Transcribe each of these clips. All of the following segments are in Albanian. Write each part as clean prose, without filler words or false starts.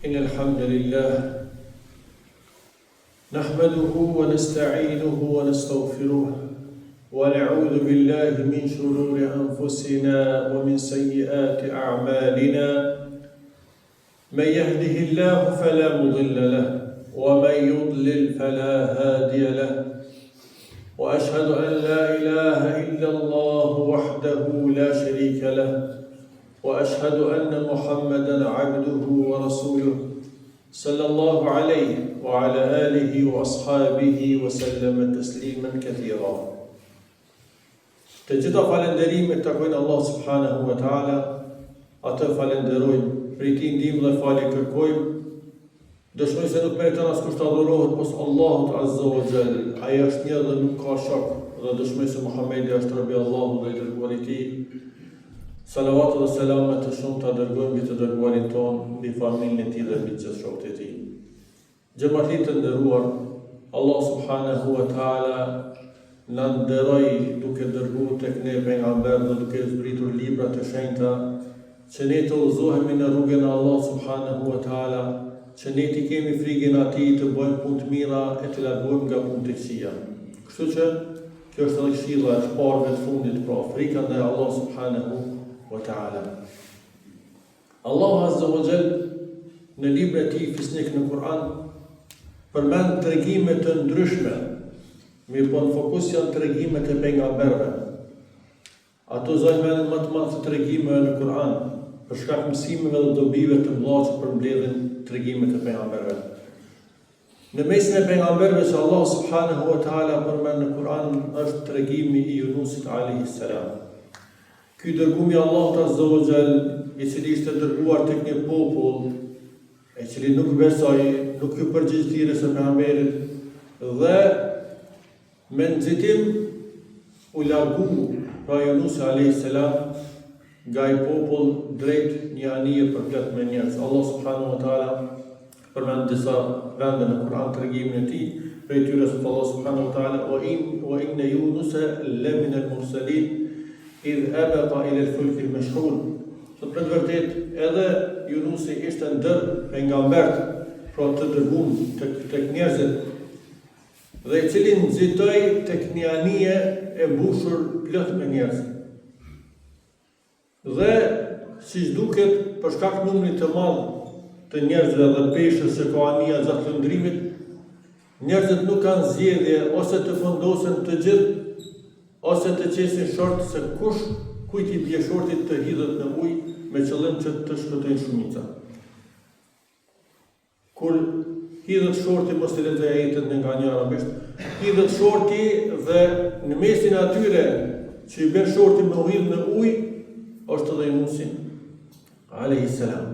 إن الحمد لله نحمده ونستعينه ونستغفره ونعوذ بالله من شرور أنفسنا ومن سيئات أعمالنا من يهده الله فلا مضل له ومن يضلل فلا هادي له وأشهد أن لا إله إلا الله وحده لا شريك له وأشهد أن محمدًا عبده ورسوله صلى الله عليه وعلى آله وأصحابه وسلم تسليما كثيرا. Të gjitha falenderimet takojnë Allah subhanahu wa ta'ala, atë falenderojmë, prej tij ndihmë dhe falje kërkojmë. Dëshmoj se nuk meriton askush të adhurohet pos Allahut azza wa jall. Ai është një dhe nuk ka shok, dhe dëshmoj se Muhamedi është robi i Allahut dhe i dërguari i tij. Salavat dhe selamet të shumë të dërgojmë mbi të dërguarin tonë, mbi familjen e tij dhe mbi gjithë shokët e tij. Xhamatit të nderuar, Allah subhanahu wa ta'ala na nderoi duke dërguar tek ne pejgamber dhe duke zbritur libra të shenjta, që ne të udhëzohemi në rrugën e Allah subhanahu wa ta'ala, që ne të kemi frikën e Atij, të bëjmë punë të mira e të largohemi nga punë të këqija. Kështu që kjo është edhe këshilla e parëve të fundit, pra frika ndaj Allah subhanahu wa ta'ala. Allahu azza wa jall në librin e tij fisnik në Kur'an përmend tregime të ndryshme, mirë po në fokus janë tregimet e pejgamberëve. Ato zojmen më të madh të tregimeve në Kur'an, për shkak mësimeve dhe dobive të mëdha që përmbledhin tregimet e pejgamberëve. Në mesin e pejgamberëve që Allah subhanahu wa ta'ala përmend në Kur'an është tregimi i Yunusit alayhis salam. Ky dërgumi i Allahut azza wa jall, i cili ishte dërguar tek një popull i cili nuk besoi, nuk u përgjigj thirrjes së pejgamberit dhe me nxitim u largu pra Yunusi alayhis salam nga i popull drejt një anije përplet me njerëz. Allah subhanahu wa ta'ala përmend disa vende në Kur'an tregimin e tij, prej tyre se Allah subhanahu wa ta'ala wa inna Yunusa lamina al-mursalin idh abaqa ila al-fulk al-mashhun. Sot për të vërtet edhe Yunusi ishte ndër pejgambert, pra të dërguar tek njerëzit, dhe i cili nxitoi tek një anije e mbushur plot me njerëz. Dhe siç duket, për shkak të numrit të madh të njerëzve dhe peshës që ka anija gjatë lëndrimit, njerëzit nuk kanë zgjedhje ose të fundosen të gjithë, ose të qesin short se kujt i bie shortit të hidhet në ujë me qëllim që të shpëtojnë shumica. Kur hidhet shorti, mos të lexoj ajetin nga një arabisht, hidhet shorti dhe në mesin e atyre që i bën shorti me hidh në ujë, është edhe Yunusi alayhis salam.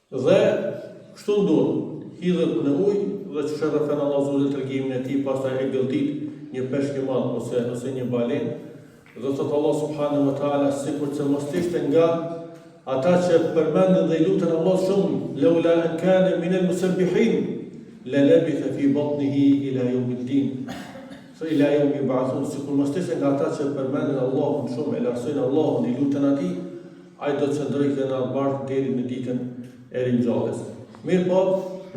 Dhe kështu ndodh, hidhet në ujë dhe çfarë rrafan Allahu zot tregimin e tij, pastaj e gëldit një peshk i madh ose një balenë, dhe thot Allah subhanahu wa ta'ala sikur që mos ishte nga ata që përmendën dhe i lutën Allah shumë, laula an kana min al-musabbihin la labitha fi batnihi ila yawm al-din. Ila yawm yub'athun, sikur mos ishte nga ata që përmendën Allahun shumë, e larsojnë Allahun, i lutën atij, ai do të çndrojë në bark deri në ditën e ringjalljes. Mirë po,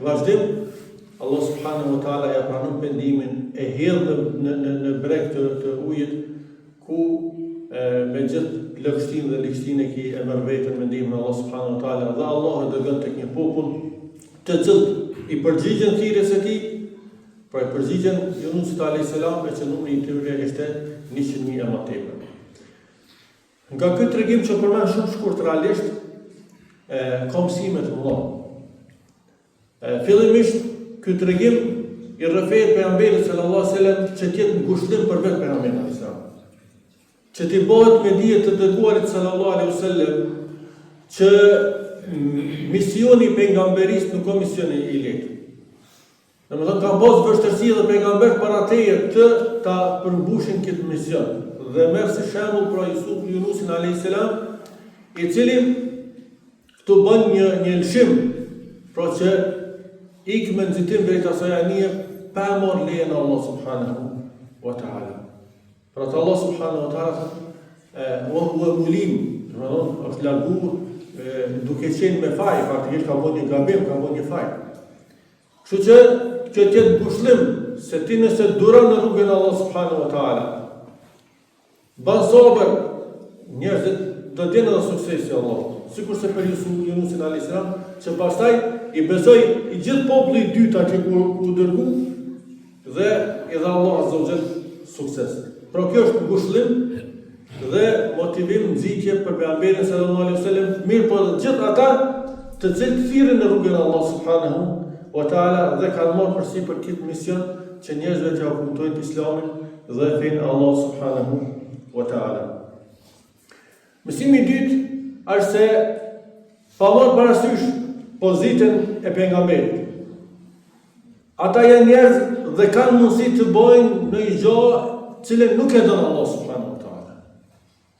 vazhdim Allah subhanahu wa ta'ala ja pranon pendimin, e hedh në breg të ujit, ku me gjithë lëvshtinë dhe ligështinë e merr veten me ndihmën e Allah subhanahu wa ta'ala, dhe Allah e dërgon tek një popull të cilët i përgjigjen thirrjes së tij, pra i përgjigjen Yunusit alayhis salam, me që numri i tyre ishte 100.000 e më tepër. Nga ky tregim që përmend shumë shkurt realisht, ka mësime të mëdha. Fillimisht ky tregim i rrëfehet pejgamberit sallallahu alaihi wasallam që të jetë ngushëllim për vetë pejgamberin alayhis salam. Që t'i bëhet me dije të dërguarit sallallahu alaihi wasallam që misioni i pejgamberisë nuk ka misioni i lehtë. Domethënë ka pas vështirësi dhe pejgambert para teje të ta përmbushin këtë mision. Dhe merr si shembull pra Yunusin alayhis salam, i cili këtu bën një lëshim, pra që ik me nxitim drejt asaj anije pa marrë lejen e Allah subhanahu wa ta'ala. Pra të Allah subhanahu wa ta'ala wa huwa mulim, është larguar duke qenë me faj, faktikisht ka bën një gabim, ka bën një faj. Kështu që tjetë ngushëllim se ti nëse duron në rrugën e Allah subhanahu wa taala, ban sabër, njerëzit do të jenë edhe suksesi i Allahut. Sikurse për Yunusin alayhis salam, që pastaj i besoi i gjithë populli i dytë që ku dërgu dhe i dha Allah azza wa jall sukses. Pra kjo është ngushëllim dhe motivim nxitje për pejgamberin sallallahu alaihi wasallam, mirë po dhe gjithë ata të cilët thirrën në rrugën e Allah subhanahu wa taala dhe kanë marrë përsipër këtë mision që njerëzit të kuptojnë Islamin dhe fenë e Allah subhanahu wa taala. Mësimi i dytë është se pa marrë parasysh pozitën e pejgamberit. Ata janë njerëz dhe kanë mundësi të bëjnë në një gjë cilën nuk e don Allah subhanahu wa taala.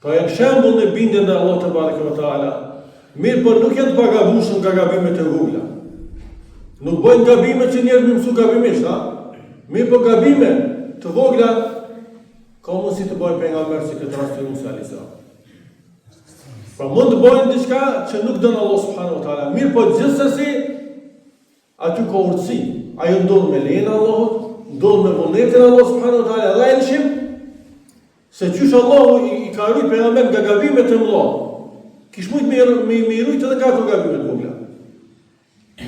Pra janë shembull në bindjen e Allah te bareke ve taala. Mirë, por nuk janë të pagabushëm nga gabimet e vogla. Nuk bëjnë gabime që njerëzit më mësu gabimisht, ha? Mirë, po gabime të vogla ka mundësi të bëjnë pejgamber si këtë rast Yunus alayhis salam. Pra mund të bëjnë diçka që nuk don Allah subhanahu wa taala. Mirë, po gjithsesi aty ka urtësi. Ajo ndodh me lejen e Allahut, ndodh me vullnetin e Allah subhanahu wa taala dhe elshim se qysh Allahu i ka rrit pejgamber nga gabimet e mëdha. Kish mund me rrit edhe nga ato gabime të vogla.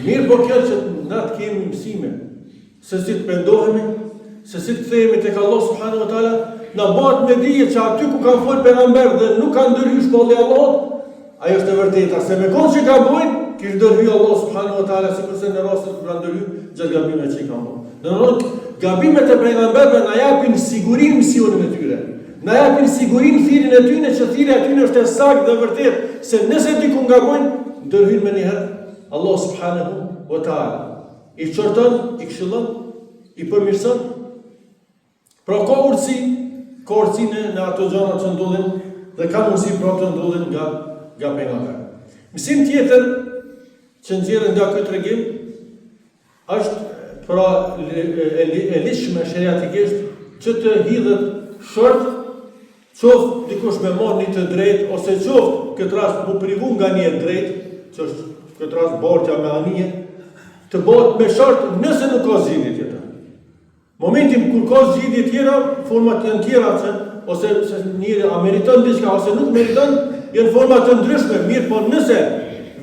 Mirë, po kjo që na të kemi mësime se si të pendohemi, se si të themi tek Allah subhanahu wa taala, na bëhet me dije që aty ku kanë fol pejgamber dhe nuk kanë ndërhysh bolli Allahut, ajo është e vërteta se me konë që ka bojnë, kishë ndërhy Allah subhanahu wa taala sikurse në rastin kur kanë ndërhy gjatë gabimeve që i kanë bërë. Domethënë, gabimet e pejgamberëve na japin sigurinë misionin e tyre. Na japin sigurinë thirrjen e tyre që thirrja e tyre është e saktë dhe vërtet, se nëse diku ngabojnë, ndërhyn më një herë Allah subhanahu wa taala. I çorton, i këshillon, i përmirëson. Pra ka urtësi në ato gjëra që ndodhin dhe ka mundësi pra të ndodhin nga pejgamberi. Mësim tjetër që nxjerrën nga ky tregim është pra e lishme sheriatikisht që të hidhet short, qoftë dikush me marrë një të drejtë ose qoftë këtë rast mu privu nga një e drejtë, që është këtë rast bortja me anije, të bëhet me short nëse nuk ka zgjidhje tjetër. Momentin kur ka zgjidhje tjera, format janë tjera që ose se njëri a meriton diçka ose nuk meriton, janë forma të ndryshme, mirë, po nëse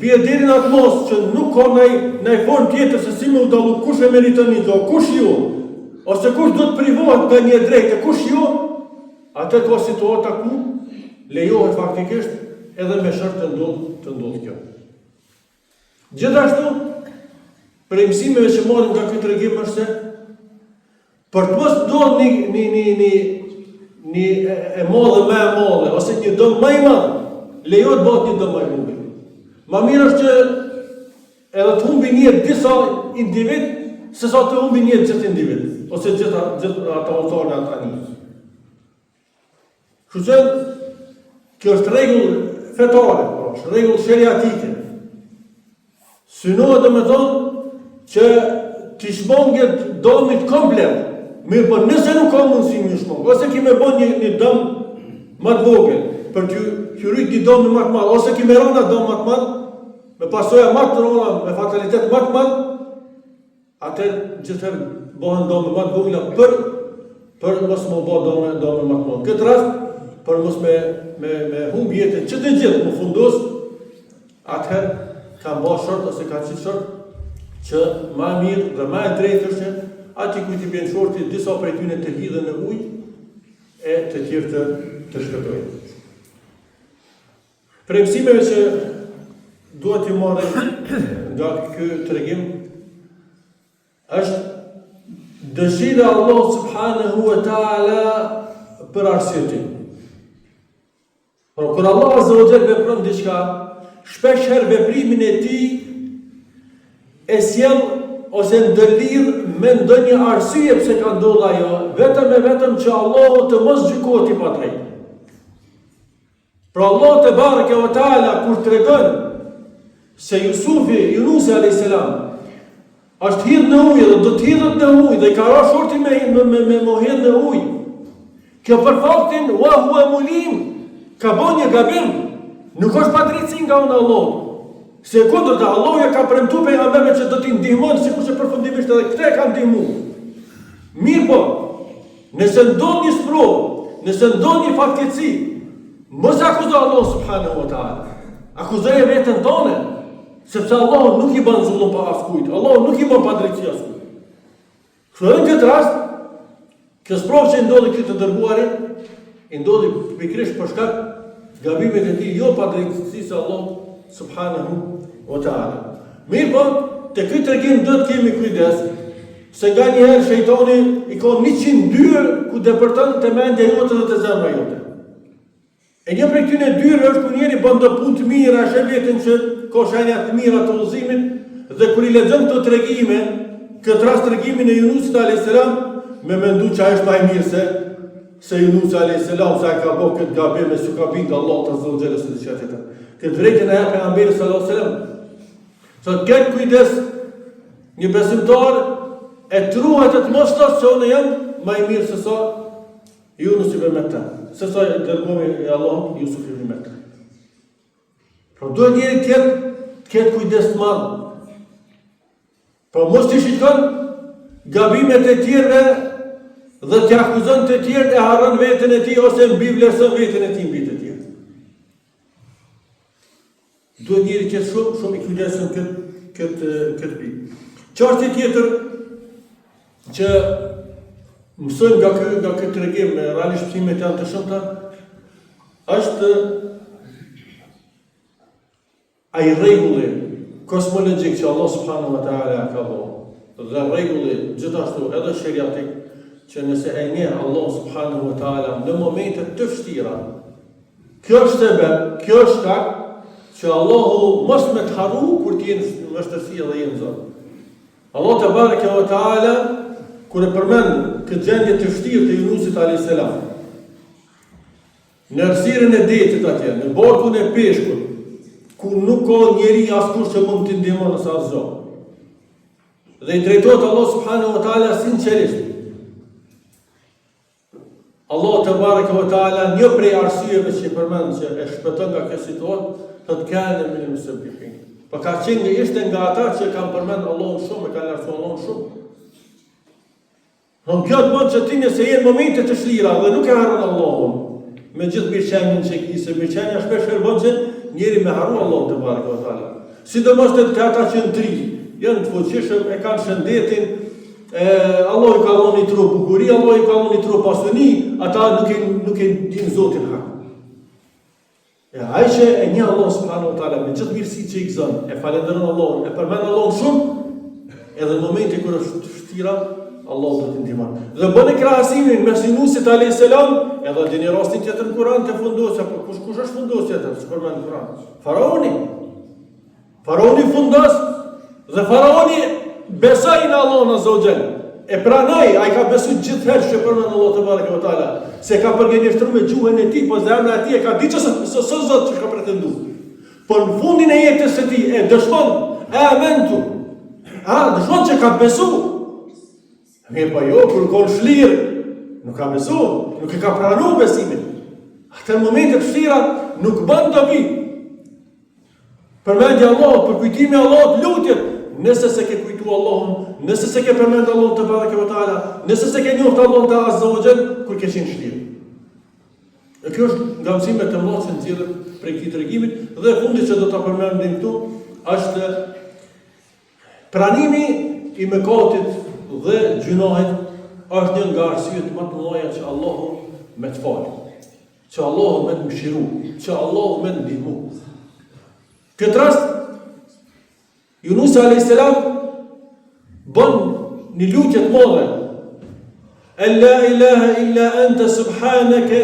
vije deri në atë mos që nuk ka ndaj formë tjetër se si me u dallu kush e meriton një gjë, kush jo, ose kush do të privohet nga një drejtë, kush jo, atë ka situata ku lejohet faktikisht edhe me shërt të ndodh kjo. Gjithashtu, për mësimeve që marrim nga ky tregim është se për të mos ndodh një e madhe më e madhe ose një dëm më i madh, lejohet bëhet një dëm më i vogël. Ma mirë është që edhe të humbi një disa individ se sa të humbi një gjithë individ ose gjithë ata autorë ata një. Kështu që kjo është rregull fetare, është rregull sheriatike. Synohet domethënë që të shmonget dëmit komplet. Mirë, po nëse nuk ka mundësi më shmong, ose kime bën një dëm më të vogël për të hyrrit një dëm më të madh, ose kime rënë dëm më të madh, me pasoja më të rënda, me fatalitet më të madh, atë gjithëherë bëhen dëmë më të vogla për mos më bë dëmë më të madh. Këtë rast për mos me humb jetën që të gjithë më fundos, atëherë ka bë short ose ka qenë short që më mirë dhe më e drejtë është ati ku t'i bjen shorti, disa prej tyre të hidhen në ujë e të tjerë të shkëtojnë. Për mësimeve që duhet t'i marrim nga ky tregim është dëshira e Allah subhanahu wa taala për arsyetin. Por kur Allah azza wa jalla vepron diçka, shpesh herë veprimin e tij e sjell ose ndërlidh me ndonjë arsye pse ka ndodhur ajo, vetëm që Allahu të mos gjykohet i padrejtë. Pra Allah te bareke ve taala kur tregon se Yunus alayhis salam është hidhur në ujë dhe do të hidhet në ujë dhe ka rënë shorti me mohit në ujë. Kjo për faktin wa huwa mulim ka bën një gabim. Nuk është padrejtësi nga unë Allah. Se kundërta, Allah ja ka premtuar pejgamberëve që do t'i ndihmon, sikur që përfundimisht edhe këta e kanë ndihmuar. Mirë po, nëse ndodh një sprovë, nëse ndodh një fatkeqësi, mos akuzo Allah subhanahu wa taala. Akuzoje veten tonë, sepse Allah nuk i bën zullum pa askujt. Allah nuk i bën padrejtësi askujt. Kështu në këtë rast, kjo sprovë që ndodhi këtë të dërguarit, i ndodhi pikërisht për shkak gabimet e tij, jo padrejtësisë Allah subhanahu wa taala. Mirë po, te ky tregim do të kemi kujdes, se nga njëherë shejtani i ka 100 dyrë ku depërton të mendja jote dhe të zemra jote. E një prej këtyre dyrëve është kur njeri bën do punë të mira, sheh veten që ka shenja të mira të udhëzimit, dhe kur i lexon këto tregime, këtë rast tregimin e Yunusit alayhis salam, me mendu që ai është më i mirë se Yunusi alayhis salam, sa ka bërë këtë gabim e suka bindë Allah të zotëllë së diçka tjetër. Këtë drejtën e jep pejgamberi sallallahu alaihi wasallam. Sa këtë kujdes një besimtar e truhet të mos thotë se unë jam më i mirë se sa Yunusi ibn Metta, se sa dërgoi Allah Yusuf ibn Metta. Por duhet njëri këtë kujdes të madh. Por mos të shikon gabimet e tjerëve dhe të akuzon të tjerë e harron veten e tij ose mbi vlerëson veten e tij mbi të tjerë. Duhet njëri që shumë i kujdesshëm këtë pikë. Çështja tjetër që mësojmë nga këtë tregim, realisht mësimet janë të shumta, është ai rregulli kosmologjik që Allah subhanahu wa taala ka dhënë. Dhe rregulli gjithashtu edhe sheriatik që nëse e njeh Allah subhanahu wa taala në momente të vështira, kjo është sebeb, kjo është shkak që Allahu mos me të harru kur të jenë në vështirësi dhe jenë zot. Allah te bareke ve taala kur e përmend këtë gjendje të vështirë të Yunusit alayhis salam, në errësirën e detit atje, në borkun e peshkut, ku nuk ka njeri askush që mund t'i ndihmon nëse asgjë. Dhe i drejtohet Allah subhanahu wa taala sinqerisht. Allah te bareke ve taala një prej arsyeve që i përmend që e shpëton nga kjo situatë, thotë kanë min al-musabbihin. Po ka qenë ishte nga ata që kanë përmend Allahun shumë, e kanë lartësuar Allahun shumë. Në kjo të bënd që ti nëse jenë momente të shlira dhe nuk e harron Allahun, me gjithë mirëqenien që ki, se mirëqenia shpesh bën që njeri me harru Allahun te bareke ve taala. Sidomos te ata që në tri, janë të fuqishëm, e kanë shëndetin, Allah i ka dhënë një tru bukuri, Allah i ka dhënë një tru pasuni, ata nuk e din Zotin hak. Ai që e njeh Allah subhanahu wa taala me gjithë mirësitë që i gëzon, e falenderon Allahun, e përmend Allahun shumë, edhe në momente kur është vështira, Allah do t'i ndihmon. Dhe bën krahasimin mes Yunusit alayhis salam, edhe dini rastin tjetër në Kur'an të fundosja, por kush është fundos tjetër, si përmend në Kur'an? Faraoni. Faraoni fundos dhe faraoni besoi në Allahun azza wa jall. E pranoi, ai ka besuar gjithherë që përmend Allah te bareke ve taala, se ka përgjigjur me gjuhën e tij, po zemra e tij e ka diçka se Zot që ka pretenduar. Por në fundin e jetës së tij e dëshmon, amantu. Dëshmon që ka besuar. Mirë po jo, kur kon shlirë, nuk ka besuar, nuk e ka pranuar besimin. Atë momente të vështira nuk bën dobi. Përmendja Allah, për kujtimi Allah, lutjet, nëse se ke kujtu Allahun, nëse se ke përmend Allahun te bareke ve taala, nëse se ke njoft Allahun te azza wa jall kur ke qenë shlirë. E kjo është nga mësimet e mëdha që nxjerrën prej këtij tregimi dhe fundi që do ta përmendim këtu është pranimi i mëkatit dhe gjunohet është një nga arsyet më të mëdha që Allahu me të falë, që Allahu me të mëshiru, që Allahu me të ndihmu. Këtë rast, Yunusi alayhis salam bën një lutje të madhe. La ilaha illa anta subhanaka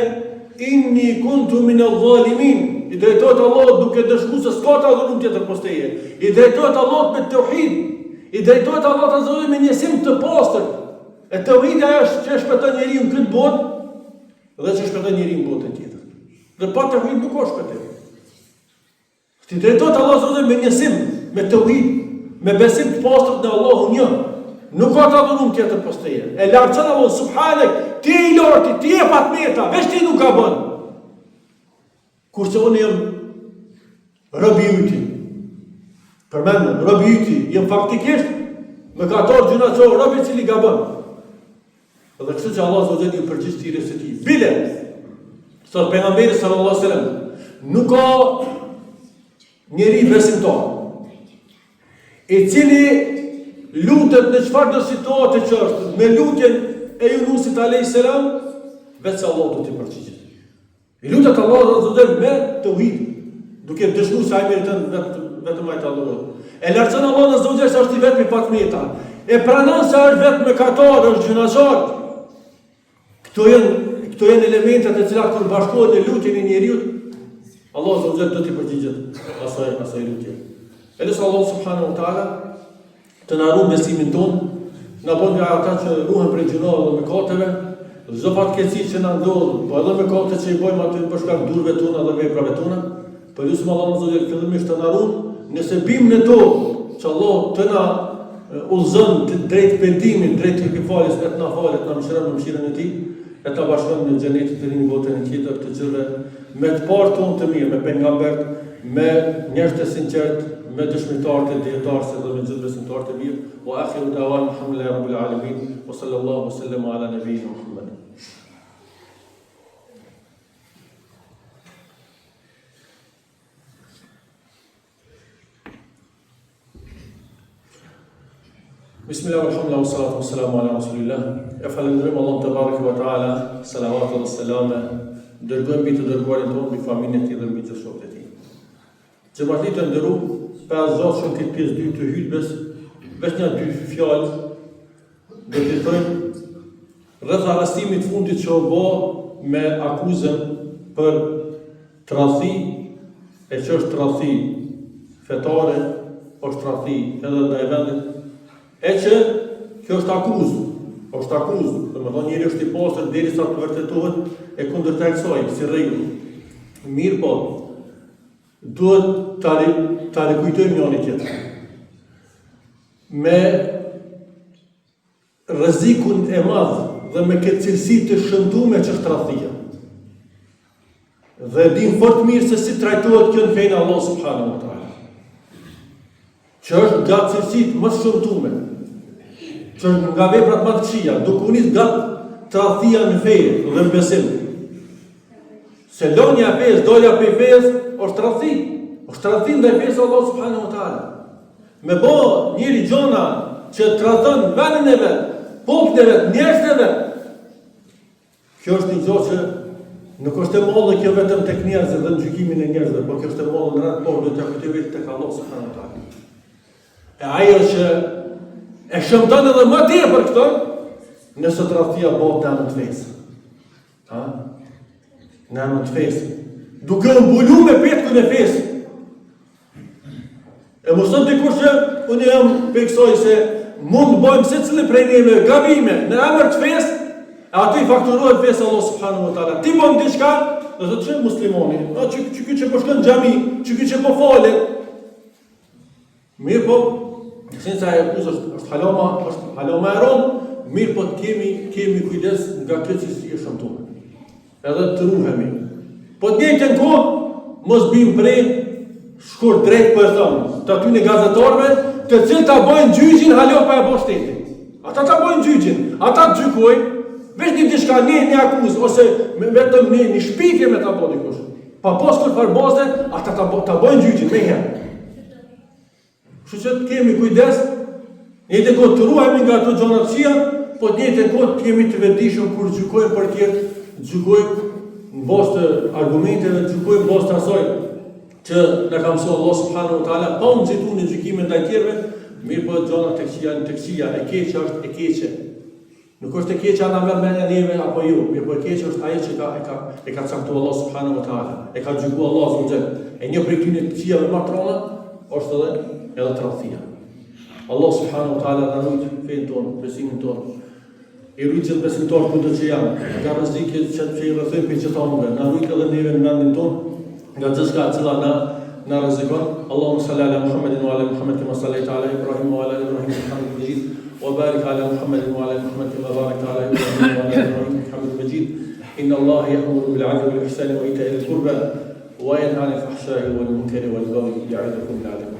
inni kuntu min adh-dhalimin. I drejtohet Allahut duke dëshmuar se s'ka të adhuruar tjetër poshtë teje. I drejtohet Allahut me tauhid. I drejtohet Allahut azza wa jalla me një sim të pastër. E tauhidi është që shpëton njeriu në këtë botë dhe që shpëton njeriu në botën tjetër. Dhe pa tauhid nuk ka shpëtim. Ti drejtohet Allahu azza wa jalla me një sim, me tauhid, me besim të pastër në Allahun një. Nuk ka të adhuruar tjetër poshtë teje. E lartëson Allahu subhanak, ti i lartë, ti e patmeta, veç ti nuk ka bën. Kurse unë jam robi yti. Përmendëm, robi yti, jem faktikisht mëkatar gjunaqor, robi cili gabon. Dhe kështu që Allah Azza wa Jalla i përgjigj tirës së tij. Bile, thot pejgamberi sallallahu alaihi wasallam, nuk ka njeri besimtar i cili lutet në çfarë do situatë që është, me lutjen e Yunusit alayhis salam, vetë Allah do t'i përgjigjet. I lutet Allah Azza wa Jalla me tauhid, duke dëshmuar se ai meriton vetëm ai të adhurohet. E lartëson Allah Azza wa Jalla se është i vetmi pa tmeta. E pranon se është vetëm mëkatar, është gjunaqar. Këto janë elementet e cilat kur bashkohen në lutjen e njeriu, Allah Azza wa Jalla do t'i përgjigjet asaj lutje. Elës Allah subhanahu wa taala të na ruaj besimin ton, na bën nga ata që ruhen prej gjunave dhe mëkateve, çdo fatkeqësi që na ndodh, po edhe mëkate që i bëjmë aty për shkak të durve tona dhe veprave tona, po lutem Allah Azza wa Jalla fillimisht të na ruaj nëse bim në to, që Allah të na udhëzon drejt pendimit, drejt faljes, të na falet, na mëshiron në mëshirën e Tij, e ta bashkon në xhenetin e Tij në botën e tjetër të gjithëve, me të parë tonë të mirë, me pejgambert, me njerëz të sinqert, me dëshmitarët e dietarëve dhe me gjithë besimtarët e mirë. Wa akhiru da'wana alhamdulillahi rabbil alamin wa sallallahu wa sallama ala nabiyyina Muhammad. Bismillah, alhamdulillah, wassalatu wassalamu ala rasulillah. E falenderojmë Allahun te bareke ve teala, salavat dhe selame, dërgojmë mbi të dërguarin tonë, mbi familjen e tij dhe mbi të shokët e tij. Xhamati të nderuar, pas zoshën këtë pjesë 2 të hutbes, vetëm një dy fjalë do të thonë rreth arrestimit fundit që u bë me akuzën për tradhti, e që është tradhti fetare, është tradhti edhe ndaj vendit. E që kjo është akuzë, dhe më thonë njëri është i pastër derisa të vërtetohet e kundërta e kësaj, si rregull. Mirë po, duhet ta rikujtojmë njëri tjetrin. Me rrezikun e madh dhe me këtë cilësi të shënduar që është tradhtia. Dhe dim fort mirë se si trajtohet kjo në fenë e Allah subhanahu wa taala. Që është nga cilësitë më të shënduara, që nga veprat më të këqija, duke u nis nga tradhtia në fe dhe në besim. Se lonja e fesë, dolja prej fesë, është tradhti. Është tradhti ndaj fesë Allah subhanahu wa taala. Me bo njëri gjona që tradhon vendin e vet, popullin e vet, njerëzit e vet. Kjo është një gjë që nuk është e mollë kjo vetëm tek njerëzit dhe në gjykimin e njerëzve, por kjo është e mollë në rreth por do të kujtohet tek Allah subhanahu wa taala. E ajo që e shëmton edhe më tepër këto, nëse tradhtia bëhet në emër të fesë. Në emër të fesë. Duke u mbuluar me petkun e fesë. E mos të dikush që unë jam për kësaj se mund të bëjmë secili prej neve gabime në emër të fesë, e aty fakturohet fesë Allah subhanahu wa taala. Ti bën diçka, do të thotë muslimani, çka që po shkon në xhami, çka që po falet. Mirë po, sinca e akuzës është haloma e rëndë, mirë po kemi kujdes nga kjo që është shëmtuar. Edhe të ruhemi. Po të njëjtën kohë, mos bim prej shkurt drejt për thënë, të aty në gazetarëve, të cilë ta bojnë gjyqin halo pa e bo shtetin. Ata ta bojnë gjyqin, ata të gjykojnë, veç një diçka, një akuzë, ose vetëm një shpifje me ta bo dikush. Pa pas kur farbaze, ata ta bojnë gjyqin, me herë. Kështu që të kemi kujdes, njëjtë kohë të ruhemi nga ato gjëra të këqija, po njëjtë kohë të kemi të vetëdijshëm kur gjykojmë për tjerë, gjykojmë në bazë të argumenteve, gjykojmë në bazë të asaj që na ka mësuar Allah subhanahu wa taala, pa u nxitur në gjykime ndaj tjerëve, mirë po gjëra të këqija, e keqja është e keqe. Nuk është e keqja na merr mendja neve apo jo, mirë po e keqja është ajo që e ka caktuar Allah subhanahu wa taala, e ka gjykuar Allah subhanahu wa taala. E një prej këtyre të këqijave më të rënda është edhe tradhtia. Allah subhanahu wa taala na ruaj fenë tonë, besimin tonë. I ruaj gjithë besimtarët kudo që janë, nga rreziqet që i rrethojnë për gjithë anëve, na ruaj edhe neve në vendin tonë, nga gjithçka e cila na rrezikon. Allahumma salli ala Muhammedin wa ala Muhammed kama sallaita ala Ibrahim wa ala Ibrahim innaka Hamidum Majid, wa barik ala Muhammedin wa ala Muhammed kama barakta ala Ibrahim wa ala Ibrahim innaka Hamidum Majid. Inna Allaha ya'muru bil 'adli wal ihsani wa ita'i dhil qurba وينهى عن الفحشاء والمنكر والبغي يعظكم لعلكم